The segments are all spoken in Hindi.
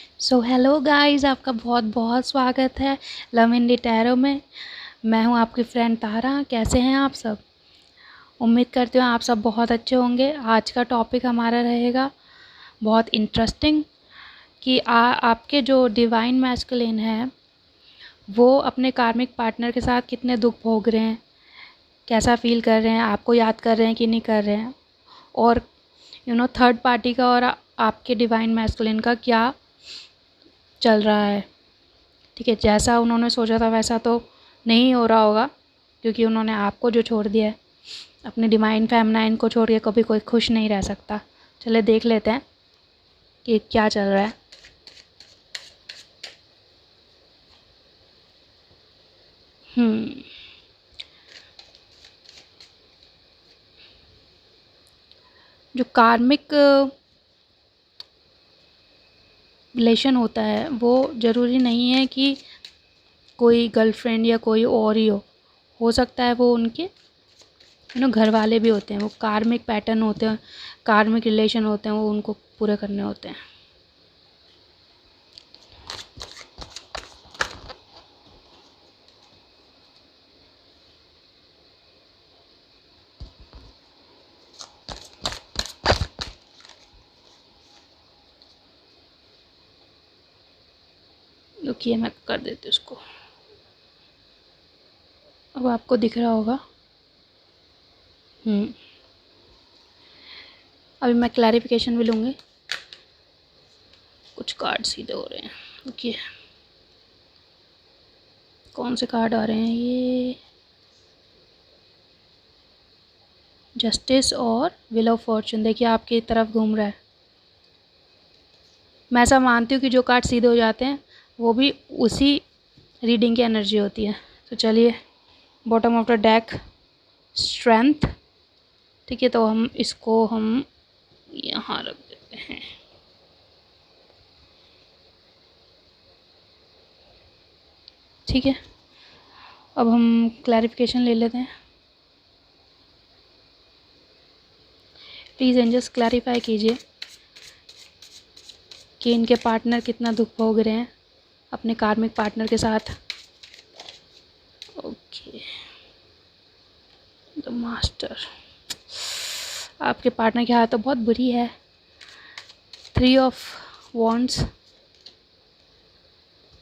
सो हेलो गाइस, आपका बहुत बहुत स्वागत है लव इन टैरो में। मैं हूं आपकी फ्रेंड तारा। कैसे हैं आप सब? उम्मीद करती हूँ आप सब बहुत अच्छे होंगे। आज का टॉपिक हमारा रहेगा बहुत इंटरेस्टिंग कि आपके जो डिवाइन मैस्कुलिन है वो अपने कार्मिक पार्टनर के साथ कितने दुख भोग रहे हैं, कैसा फील कर रहे हैं, आपको याद कर रहे हैं कि नहीं कर रहे हैं, और थर्ड पार्टी का और आपके डिवाइन मैस्कुलिन का क्या चल रहा है। ठीक है, जैसा उन्होंने सोचा था वैसा तो नहीं हो रहा होगा, क्योंकि उन्होंने आपको जो छोड़ दिया है, अपने डिवाइन फेमिनाइन को छोड़ के कभी कोई खुश नहीं रह सकता। चले देख लेते हैं कि क्या चल रहा है। जो कार्मिक रिलेशन होता है वो ज़रूरी नहीं है कि कोई गर्लफ्रेंड या कोई और ही हो सकता है वो उनके घर वाले भी होते हैं। वो कार्मिक पैटर्न होते हैं, कार्मिक रिलेशन होते हैं, वो उनको पूरे करने होते हैं। रुकिए, मैं कर देती हूँ उसको। अब आपको दिख रहा होगा। अभी मैं क्लैरिफिकेशन भी लूँगी। कुछ कार्ड सीधे हो रहे हैं। रुकिए, कौन से कार्ड आ रहे हैं ये? जस्टिस और व्हील ऑफ फॉर्चून। देखिए आपकी तरफ घूम रहा है। मैं ऐसा मानती हूँ कि जो कार्ड सीधे हो जाते हैं वो भी उसी रीडिंग की एनर्जी होती है। तो चलिए, bottom of the deck strength. ठीक है, तो हम यहाँ रख देते हैं। ठीक है, अब हम क्लैरिफिकेशन ले लेते हैं। प्लीज़ एंजल्स क्लैरिफाई कीजिए कि इनके पार्टनर कितना दुख भोग रहे हैं अपने कार्मिक पार्टनर के साथ। Okay, the master. आपके पार्टनर की हालत तो बहुत बुरी है। 3 of wands,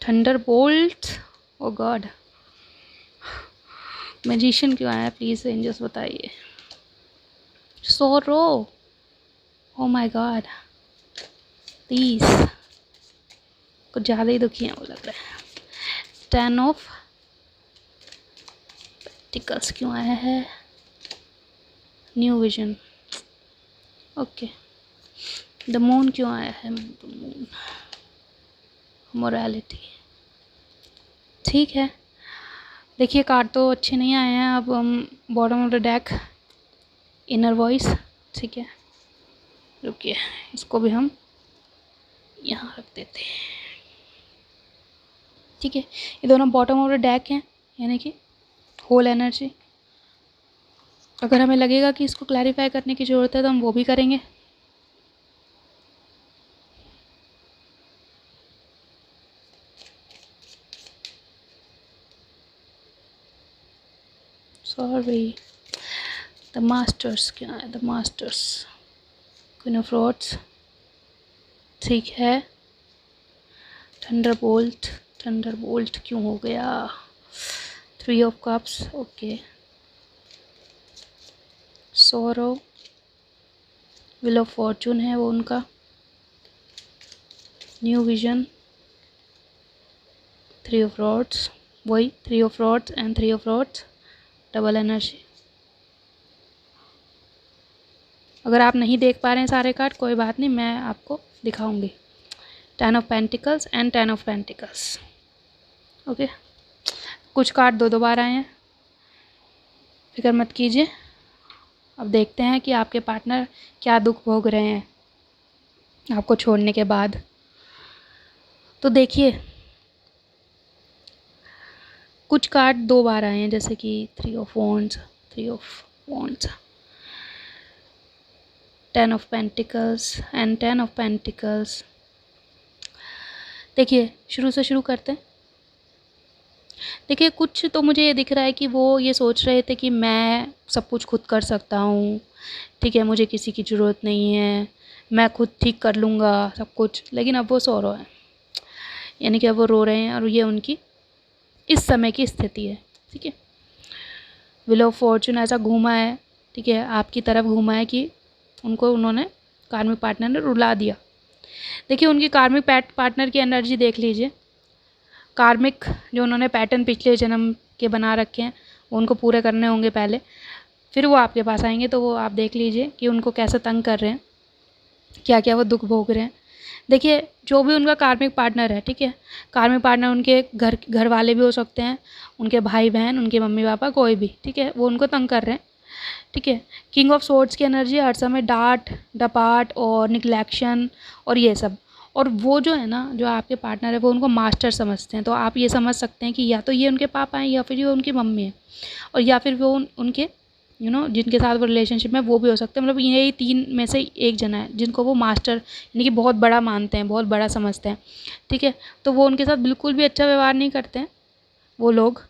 thunderbolt, oh God. Magician क्यों आया? प्लीज़ एंजल्स बताइए। सोरो, ओ माय गॉड। प्लीज़, कुछ ज़्यादा ही दुखी है वो लग रहा है। 10 ऑफ पेंटिकल्स क्यों आया है? New vision. Okay, the moon क्यों आया है? The moon, morality. ठीक है, देखिए कार्ड तो अच्छे नहीं आए हैं। अब हम bottom of the deck inner voice. ठीक है, रुकिए, इसको भी हम यहाँ रख देते हैं। ठीक है, ये दोनों बॉटम ऑफ द डेक हैं, यानी कि होल एनर्जी। अगर हमें लगेगा कि इसको क्लैरिफाई करने की ज़रूरत है तो हम वो भी करेंगे। सॉरी, द मास्टर्स क्या है? The masters, queen of rods. ठीक है, थंडर बोल्ट। थंडर बोल्ट क्यों हो गया? 3 ऑफ कप्स, ओके। सोरो, व्हील ऑफ फॉर्चून है वो उनका। न्यू विजन, 3 ऑफ रॉड्स, वही 3 of rods and 3 of rods, double energy. अगर आप नहीं देख पा रहे हैं सारे कार्ड, कोई बात नहीं, मैं आपको दिखाऊंगी। 10 of pentacles and 10 of pentacles. Okay, कुछ कार्ड दो दो बार आए हैं, फिक्र मत कीजिए। अब देखते हैं कि आपके पार्टनर क्या दुख भोग रहे हैं आपको छोड़ने के बाद। तो देखिए, कुछ कार्ड 2 बार आए हैं, जैसे कि 3 of wands, 3 of wands, 10 of pentacles and 10 of pentacles. देखिए शुरू से शुरू करते हैं। देखिए कुछ तो मुझे ये दिख रहा है कि वो ये सोच रहे थे कि मैं सब कुछ खुद कर सकता हूँ, ठीक है, मुझे किसी की ज़रूरत नहीं है, मैं खुद ठीक कर लूँगा सब कुछ। लेकिन अब वो सो रहे हैं, यानी कि अब वो रो रहे हैं और ये उनकी इस समय की स्थिति है, ठीक है। व्हील ऑफ फॉर्चून ऐसा घूमा है, ठीक है, आपकी तरफ घूमा है कि उनको उन्होंने कार्मिक पार्टनर ने रुला दिया। देखिए उनकी कार्मिक पार्टनर की एनर्जी देख लीजिए। कार्मिक जो उन्होंने पैटर्न पिछले जन्म के बना रखे हैं वो उनको पूरे करने होंगे पहले, फिर वो आपके पास आएंगे। तो वो आप देख लीजिए कि उनको कैसे तंग कर रहे हैं, क्या क्या वो दुख भोग रहे हैं। देखिए जो भी उनका कार्मिक पार्टनर है, ठीक है, कार्मिक पार्टनर उनके घर वाले भी हो सकते हैं, उनके भाई बहन, उनके मम्मी पापा, कोई भी, ठीक है, वो उनको तंग कर रहे हैं, ठीक है। किंग ऑफ सोर्ड्स की एनर्जी हर समय डांट डपाट और निग्लेक्शन और ये सब। और वो जो है ना, जो आपके पार्टनर है, वो उनको मास्टर समझते हैं। तो आप ये समझ सकते हैं कि या तो ये उनके पापा हैं या फिर ये उनकी मम्मी है, और या फिर वो उनके जिनके साथ वो रिलेशनशिप में वो भी हो सकते हैं। मतलब यही तीन में से एक जना है जिनको वो मास्टर यानी कि बहुत बड़ा मानते हैं, बहुत बड़ा समझते हैं, ठीक है। तो वो उनके साथ बिल्कुल भी अच्छा व्यवहार नहीं करते हैं वो लोग,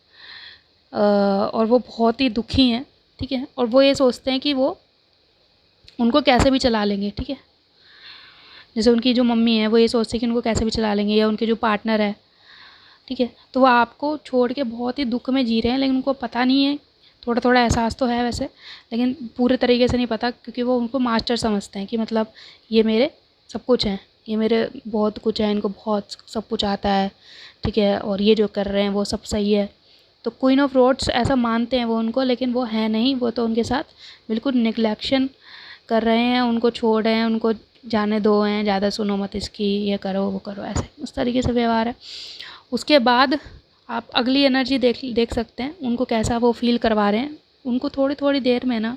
और वो बहुत ही दुखी हैं, ठीक है। और वो ये सोचते हैं कि वो उनको कैसे भी चला लेंगे, ठीक है। जैसे उनकी जो मम्मी है वो ये सोचते हैं कि उनको कैसे भी चला लेंगे, या उनके जो पार्टनर है, ठीक है। तो वो आपको छोड़ के बहुत ही दुख में जी रहे हैं, लेकिन उनको पता नहीं है। थोड़ा थोड़ा एहसास तो है वैसे, लेकिन पूरे तरीके से नहीं पता, क्योंकि वो उनको मास्टर समझते हैं कि मतलब ये मेरे सब कुछ हैं, ये मेरे बहुत कुछ है, इनको बहुत सब कुछ आता है, ठीक है, और ये जो कर रहे हैं वो सब सही है। तो क्वीन ऑफ रोड्स ऐसा मानते हैं वो उनको, लेकिन वो है नहीं। वो तो उनके साथ बिल्कुल निग्लेक्शन कर रहे हैं, उनको छोड़ रहे हैं, उनको जाने दो हैं, ज़्यादा सुनो मत इसकी, ये करो वो करो, ऐसे उस तरीके से व्यवहार है। उसके बाद आप अगली एनर्जी देख सकते हैं, उनको कैसा वो फील करवा रहे हैं। उनको थोड़ी थोड़ी देर में ना,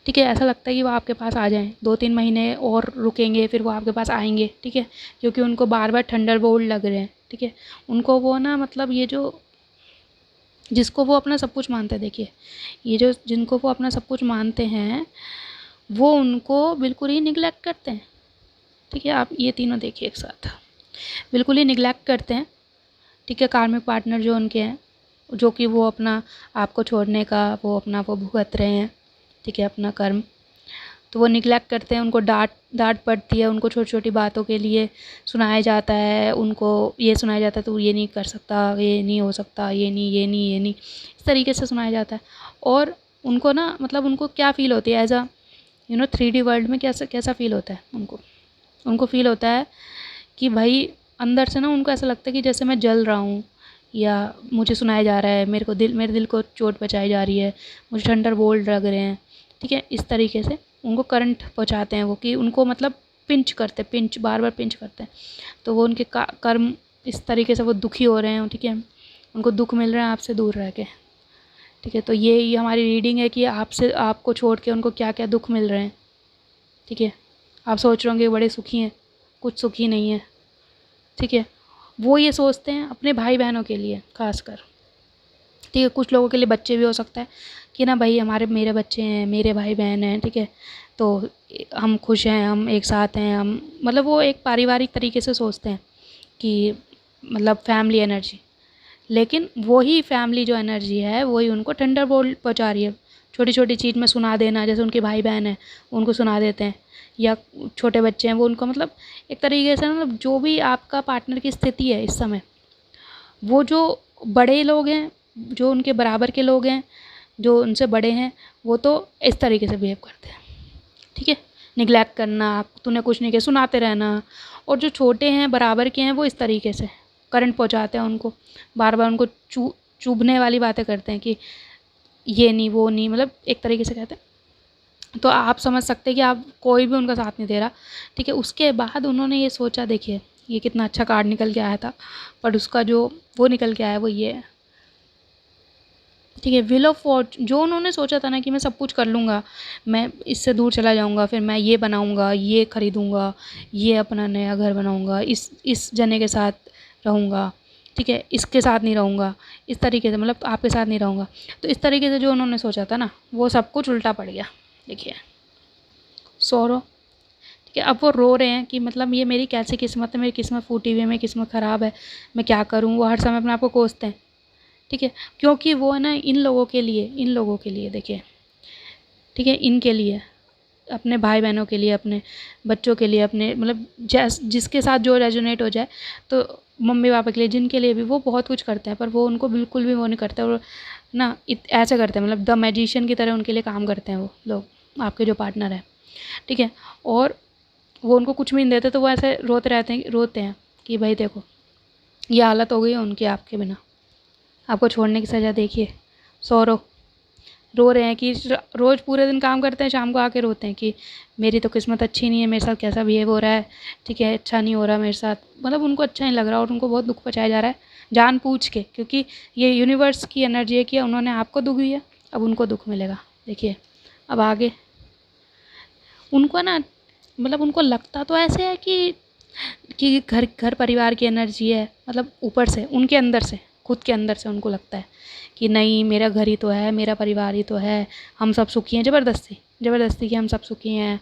ठीक है, ऐसा लगता है कि वो आपके पास आ जाएं, 2-3 महीने और रुकेंगे फिर वो आपके पास आएंगे, ठीक है, क्योंकि उनको बार बार थंडरबोल्ट लग रहे हैं, ठीक है। उनको वो ना, मतलब ये जो जिसको वो अपना सब कुछ मानते हैं, देखिए ये जो जिनको वो अपना सब कुछ मानते हैं वो उनको बिल्कुल ही निगलेक्ट करते हैं, ठीक है। आप ये तीनों देखिए एक साथ, बिल्कुल ही निगलेक्ट करते हैं, ठीक है। कार्मिक पार्टनर जो उनके हैं, जो कि वो अपना आपको छोड़ने का वो भुगत रहे हैं, ठीक है, अपना कर्म। तो वो निगलेक्ट करते हैं, उनको डांट पड़ती है, उनको छोटी छोटी बातों के लिए सुनाया जाता है, उनको ये सुनाया जाता है तू ये नहीं कर सकता, ये नहीं हो सकता, ये नहीं ये नहीं ये नहीं, इस तरीके से सुनाया जाता है। और उनको ना, मतलब उनको क्या फ़ील होती है एज अ 3D वर्ल्ड में, कैसा कैसा फ़ील होता है उनको फ़ील होता है कि भाई अंदर से ना उनको ऐसा लगता है कि जैसे मैं जल रहा हूँ, या मुझे सुनाया जा रहा है, मेरे दिल को चोट पहुँचाई जा रही है, मुझे थंडर बोल्ट लग रहे हैं, ठीक है। इस तरीके से उनको करंट पहुँचाते हैं वो, कि उनको मतलब पिंच बार बार पिंच करते हैं। तो वो उनके कर्म इस तरीके से वो दुखी हो रहे हैं, ठीक है, उनको दुख मिल रहा है आपसे दूर रह के, ठीक है। तो ये हमारी रीडिंग है कि आपको छोड़ के उनको क्या क्या दुख मिल रहे हैं, ठीक है। आप सोच रहे होंगे बड़े सुखी हैं, कुछ सुखी नहीं है, ठीक है। वो ये सोचते हैं अपने भाई बहनों के लिए खासकर, ठीक है। कुछ लोगों के लिए बच्चे भी हो सकता है कि ना भाई मेरे बच्चे हैं, मेरे भाई बहन हैं, ठीक है, तो हम खुश हैं, हम एक साथ हैं, हम मतलब वो एक पारिवारिक तरीके से सोचते हैं कि मतलब फैमिली एनर्जी। लेकिन वही फैमिली जो एनर्जी है वही उनको थंडरबोल्ट पहुंचा रही है। छोटी छोटी चीज़ में सुना देना, जैसे उनके भाई बहन हैं उनको सुना देते हैं, या छोटे बच्चे हैं वो उनको, मतलब एक तरीके से मतलब जो भी आपका पार्टनर की स्थिति है इस समय, वो जो बड़े लोग हैं, जो उनके बराबर के लोग हैं, जो उनसे बड़े हैं, वो तो इस तरीके से बिहेव करते हैं, ठीक है। निगलेक्ट करना, तूने कुछ नहीं किया, सुनाते रहना। और जो छोटे हैं बराबर के हैं वो इस तरीके से करंट पहुंचाते हैं उनको, बार बार उनको चुभने वाली बातें करते हैं कि ये नहीं वो नहीं, मतलब एक तरीके से कहते हैं। तो आप समझ सकते हैं कि आप कोई भी उनका साथ नहीं दे रहा, ठीक है। उसके बाद उन्होंने ये सोचा, देखिए ये कितना अच्छा कार्ड निकल के आया था, पर उसका जो वो निकल के आया वो ये है, ठीक है। व्हील ऑफ फॉर्चून, जो उन्होंने सोचा था ना कि मैं सब कुछ कर लूँगा, मैं इससे दूर चला जाऊँगा, फिर मैं ये बनाऊँगा, ये खरीदूँगा, ये अपना नया घर बनाऊँगा, इस जने के साथ रहूँगा, ठीक है, इसके साथ नहीं रहूँगा, इस तरीके से, मतलब आपके साथ नहीं रहूँगा। तो इस तरीके से जो उन्होंने सोचा था ना, वो सब कुछ उल्टा पड़ गया। देखिए सौरव, ठीक है। अब वो रो रहे हैं कि मतलब ये मेरी कैसी किस्मत है, मेरी किस्मत फूटी हुई है, मेरी किस्मत ख़राब है, मैं क्या करूँ। वो हर समय अपने आप को कोसते हैं, ठीक है, क्योंकि वो है ना इन लोगों के लिए देखिए, ठीक है, इनके लिए, अपने भाई बहनों के लिए, अपने बच्चों के लिए, अपने मतलब जिसके साथ जो रेजोनेट हो जाए, तो मम्मी पापा के लिए, जिनके लिए भी वो बहुत कुछ करते हैं, पर वो उनको बिल्कुल भी वो नहीं करते। और ना ऐसे करते हैं, मतलब द मैजिशियन की तरह उनके लिए काम करते हैं वो लोग, आपके जो पार्टनर हैं, ठीक है। और वो उनको कुछ भी नहीं देते, तो वो ऐसे रोते हैं कि भाई देखो ये हालत हो गई है उनकी आपके बिना, आपको छोड़ने की सज़ा देखिए। सो रो रहे हैं कि रोज़ पूरे दिन काम करते हैं, शाम को आके रोते हैं कि मेरी तो किस्मत अच्छी नहीं है, मेरे साथ कैसा बिहेव हो रहा है, ठीक है, अच्छा नहीं हो रहा मेरे साथ, मतलब उनको अच्छा नहीं लग रहा और उनको बहुत दुख पहुँचाया जा रहा है जानबूझ के, क्योंकि ये यूनिवर्स की एनर्जी है कि उन्होंने आपको दुख दिया, अब उनको दुख मिलेगा। देखिए अब आगे उनको ना, मतलब उनको लगता तो ऐसे है कि घर घर परिवार की एनर्जी है, मतलब ऊपर से उनके अंदर से, खुद के अंदर से उनको लगता है कि नहीं मेरा घर ही तो है, मेरा परिवार ही तो है, हम सब सुखी हैं, ज़बरदस्ती कि हम सब सुखी हैं,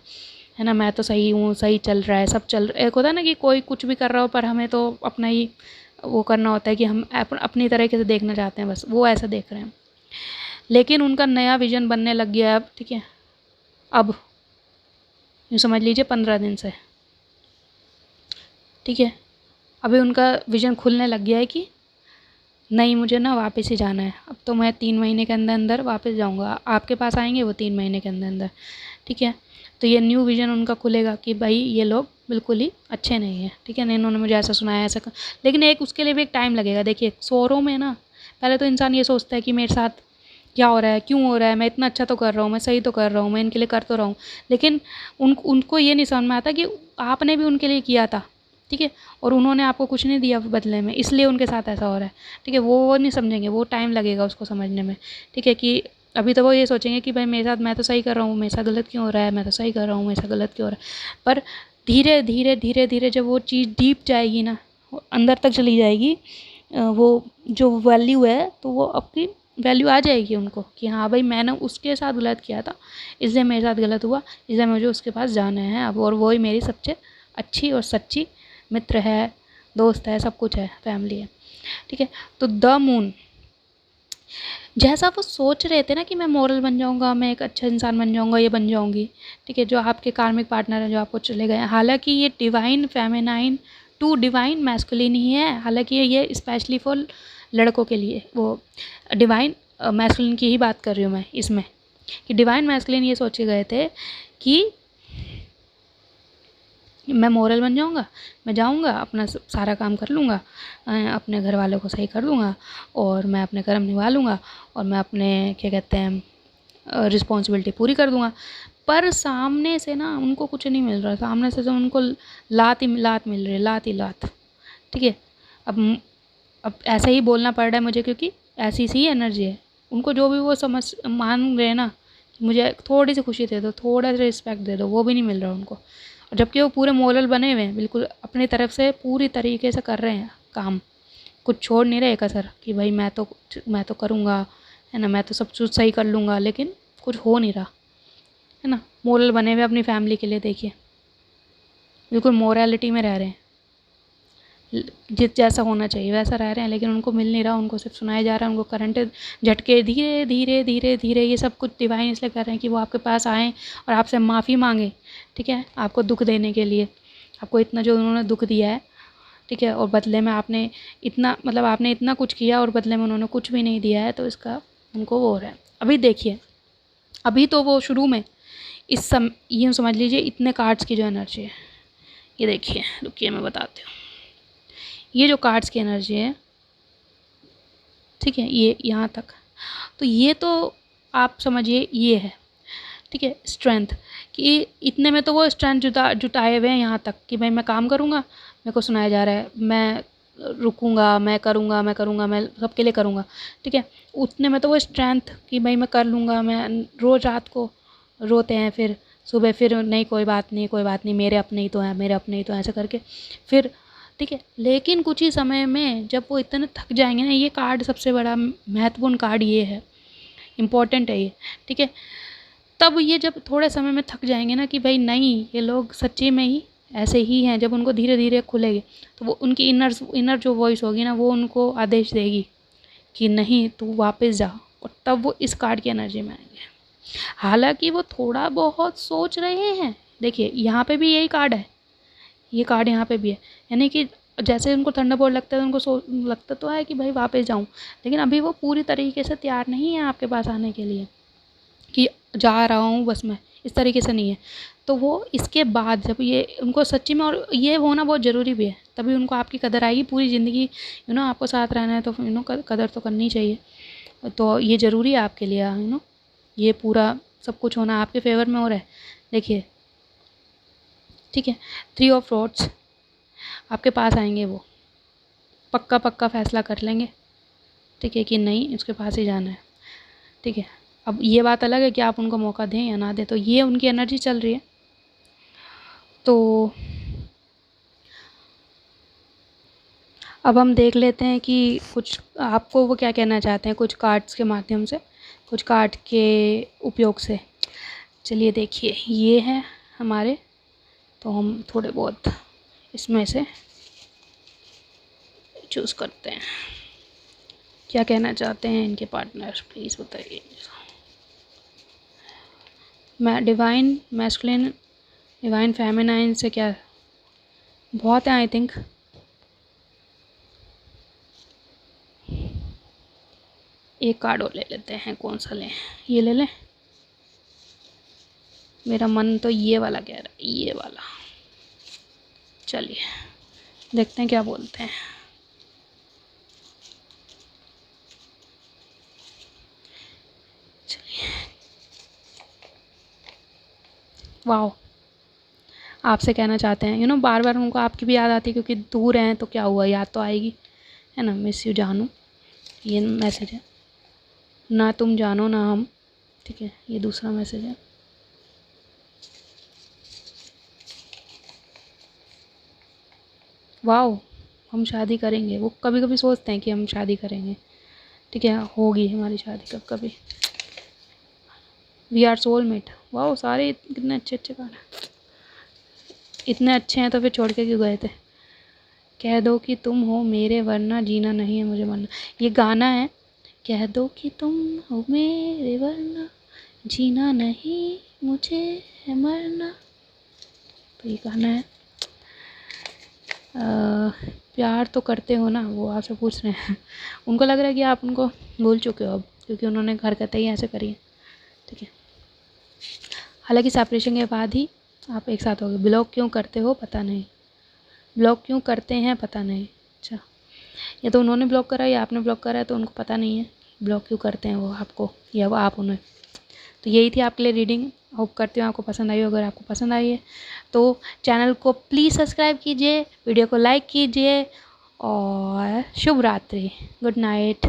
है ना, मैं तो सही हूँ, सही चल रहा है, सब चल रहा। एक होता है ना कि कोई कुछ भी कर रहा हो पर हमें तो अपना ही वो करना होता है कि हम अपनी तरीके से देखना चाहते हैं, बस वो ऐसा देख रहे हैं। लेकिन उनका नया विजन बनने लग गया है अब, ठीक है। अब यूँ समझ लीजिए 15 दिन से, ठीक है, अभी उनका विज़न खुलने लग गया है कि नहीं मुझे ना वापस ही जाना है, अब तो मैं 3 महीने के अंदर अंदर वापस जाऊंगा, आपके पास आएंगे वो 3 महीने के अंदर अंदर, ठीक है। तो ये न्यू विज़न उनका खुलेगा कि भाई ये लोग बिल्कुल ही अच्छे नहीं हैं, ठीक है, नहीं इन्होंने मुझे ऐसा सुनाया ऐसा लेकिन एक उसके लिए भी एक टाइम लगेगा। देखिए शोरों में ना पहले तो इंसान ये सोचता है कि मेरे साथ क्या हो रहा है, क्यों हो रहा है, मैं इतना अच्छा तो कर रहा हूँ, मैं सही तो कर रहा हूँ, मैं इनके लिए कर तो रहा हूँ, लेकिन उनको ये नहीं समझ में आता कि आपने भी उनके लिए किया था, ठीक है, और उन्होंने आपको कुछ नहीं दिया बदले में, इसलिए उनके साथ ऐसा हो रहा है, ठीक है। वो नहीं समझेंगे, वो टाइम लगेगा उसको समझने में, ठीक है, कि अभी तो वो ये सोचेंगे कि भाई मेरे साथ मैं तो सही कर रहा हूँ, मेरे साथ गलत क्यों हो रहा है, मैं तो सही कर रहा हूँ, मेरे साथ गलत क्यों हो रहा है। पर धीरे धीरे धीरे धीरे जब वो चीज़ डीप जाएगी ना, अंदर तक चली जाएगी, वो जो वैल्यू है तो वो आपकी वैल्यू आ जाएगी उनको कि हाँ भाई मैंने उसके साथ गलत किया था, इसलिए मेरे साथ गलत हुआ, इसलिए मुझे उसके पास जाना है अब, और वही मेरी सबसे अच्छी और सच्ची मित्र है, दोस्त है, सब कुछ है, फैमिली है, ठीक है। तो द मून, जैसा वो सोच रहे थे ना कि मैं मॉरल बन जाऊंगा, मैं एक अच्छा इंसान बन जाऊंगा, ये बन जाऊंगी, ठीक है, जो आपके कार्मिक पार्टनर हैं जो आपको चले गए, हालांकि ये divine feminine to divine masculine ही है, हालांकि ये स्पेशली फॉर लड़कों के लिए, वो डिवाइन मैस्कुलिन की ही बात कर रही हूँ मैं इसमें, कि डिवाइन मैस्कुलिन ये सोचे गए थे कि मैं मॉरल बन जाऊंगा, मैं जाऊंगा अपना सारा काम कर लूँगा, अपने घर वालों को सही कर दूंगा, और मैं अपने कर्म निभा लूँगा, और मैं अपने क्या कहते हैं रिस्पॉन्सिबिलिटी पूरी कर दूंगा। पर सामने से ना उनको कुछ नहीं मिल रहा, सामने से तो उनको लात मिल रही है, लात ही लात, ठीक है। अब ऐसा ही बोलना पड़ रहा है मुझे, क्योंकि ऐसी सी एनर्जी है उनको, जो भी वो समझ मान रहे हैं ना, मुझे थोड़ी सी खुशी दे दो, थोड़ा सा रिस्पेक्ट दे दो, वो भी नहीं मिल रहा उनको, और जबकि वो पूरे मोरल बने हुए हैं, बिल्कुल अपनी तरफ से पूरी तरीके से कर रहे हैं काम, कुछ छोड़ नहीं रहे कसर कि भाई मैं तो करूँगा, है ना, मैं तो सब कुछ सही कर लूँगा, लेकिन कुछ हो नहीं रहा, है ना। मोरल बने हुए अपनी फैमिली के लिए, देखिए बिल्कुल मोरालिटी में रह रहे हैं, जिस जैसा होना चाहिए वैसा रह रहे हैं, लेकिन उनको मिल नहीं रहा, उनको सिर्फ सुनाया जा रहा है, उनको करंट झटके धीरे धीरे धीरे धीरे, ये सब कुछ डिवाइन इसलिए कर रहे हैं कि वो आपके पास आएँ और आपसे माफ़ी मांगे, ठीक है, आपको दुख देने के लिए, आपको इतना जो उन्होंने दुख दिया है, ठीक है, और बदले में आपने इतना, मतलब आपने इतना कुछ किया और बदले में उन्होंने कुछ भी नहीं दिया है, तो इसका उनको वो हो रहा है। अभी देखिए, अभी तो वो शुरू में यूँ समझ लीजिए इतने कार्ड्स की जो एनर्जी है, ये देखिए, रुकिए मैं बताती हूँ, ये जो कार्ड्स की एनर्जी है, ठीक है, ये यहाँ तक, तो ये तो आप समझिए ये है, ठीक है, स्ट्रेंथ, कि इतने में तो वो स्ट्रेंथ जुटाए हुए हैं यहाँ तक कि भाई मैं काम करूँगा, मेरे को सुनाया जा रहा है, मैं रुकूंगा, मैं करूँगा, मैं सबके लिए करूँगा, ठीक है, उतने में तो वो स्ट्रेंथ कि भाई मैं कर लूँगा, मैं रोज़ रात को रोते हैं, फिर सुबह फिर नहीं कोई बात नहीं, कोई बात नहीं, मेरे अपने ही तो हैं, मेरे अपने ही तो हैं, ऐसा करके फिर, ठीक है। लेकिन कुछ ही समय में जब वो इतने थक जाएंगे ना, ये कार्ड सबसे बड़ा महत्वपूर्ण कार्ड ये है, इम्पॉर्टेंट है ये, ठीक है, तब ये जब थोड़े समय में थक जाएंगे ना कि भाई नहीं, ये लोग सच्ची में ही ऐसे ही हैं, जब उनको धीरे धीरे खुलेंगे तो वो उनकी इनर जो वॉइस होगी ना, वो उनको आदेश देगी कि नहीं तू वापस जा, और तब वो इस कार्ड की एनर्जी में आएंगे। हालांकि वो थोड़ा बहुत सोच रहे हैं। देखिए यहाँ पे भी यही कार्ड है, ये कार्ड यहाँ पे भी है, यानी कि जैसे उनको थंडरबोल्ट लगता है तो उनको लगता तो है कि भाई वापस जाऊँ, लेकिन अभी वो पूरी तरीके से तैयार नहीं है आपके पास आने के लिए कि जा रहा हूँ बस मैं, इस तरीके से नहीं है। तो वो इसके बाद जब ये उनको सच्ची में, और ये होना बहुत ज़रूरी भी है, तभी उनको आपकी कदर आएगी पूरी ज़िंदगी। आपको साथ रहना है तो कदर तो करनी चाहिए। तो ये ज़रूरी है आपके लिए, ये पूरा सब कुछ होना आपके फेवर में हो रहा है। देखिए ठीक है, 3 ऑफ रोड्स आपके पास आएंगे, वो पक्का पक्का फैसला कर लेंगे, ठीक है, कि नहीं उसके पास ही जाना है। ठीक है, अब ये बात अलग है कि आप उनको मौका दें या ना दें, तो ये उनकी एनर्जी चल रही है। तो अब हम देख लेते हैं कि कुछ आपको वो क्या कहना चाहते हैं कुछ कार्ड्स के माध्यम से, कुछ कार्ड के उपयोग से। चलिए देखिए, ये है हमारे, तो हम थोड़े बहुत इसमें से चूज़ करते हैं। क्या कहना चाहते हैं इनके पार्टनर, प्लीज़ बताइए। मैं डिवाइन मैस्कुलिन, डिवाइन फेमिनाइन से क्या बहुत है आई थिंक। एक कार्ड और ले लेते हैं, कौन सा लें, ये ले लें। मेरा मन तो ये वाला कह रहा है, ये वाला। चलिए देखते हैं क्या बोलते हैं। चलिए, वाह, आपसे कहना चाहते हैं बार बार उनको आपकी भी याद आती है, क्योंकि दूर हैं तो क्या हुआ, याद तो आएगी, है ना। मिस यू जानू, ये मैसेज है। ना तुम जानो ना हम, ठीक है, ये दूसरा मैसेज है। वाह, हम शादी करेंगे, वो कभी कभी सोचते हैं कि हम शादी करेंगे, ठीक है, होगी हमारी शादी कब कभी। वी आर सोलमेट, वाह, सारे कितने अच्छे अच्छे कार्ड हैं। इतने अच्छे हैं तो फिर छोड़ के क्यों गए थे। कह दो कि तुम हो मेरे वरना जीना नहीं है मुझे मरना, ये गाना है। कह दो कि तुम हो मेरे वरना जीना नहीं मुझे है मरना, तो ये गाना है। प्यार तो करते हो ना, वो आपसे पूछ रहे हैं। उनको लग रहा है कि आप उनको भूल चुके हो अब, क्योंकि उन्होंने हरकतें ही ऐसे करी हैं, ठीक है। हालांकि सेपरेशन के बाद ही आप एक साथ हो गए। ब्लॉक क्यों करते हो पता नहीं, ब्लॉक क्यों करते हैं पता नहीं। अच्छा, या तो उन्होंने ब्लॉक करा या आपने ब्लॉक करा है, तो उनको पता नहीं है ब्लॉक क्यों करते हैं वो आपको, या वो आप उन्हें। तो यही थी आपके लिए रीडिंग। होप करती हूँ आपको पसंद आई हो। अगर आपको पसंद आई है तो चैनल को प्लीज़ सब्सक्राइब कीजिए, वीडियो को लाइक कीजिए, और शुभ रात्रि, गुड नाइट।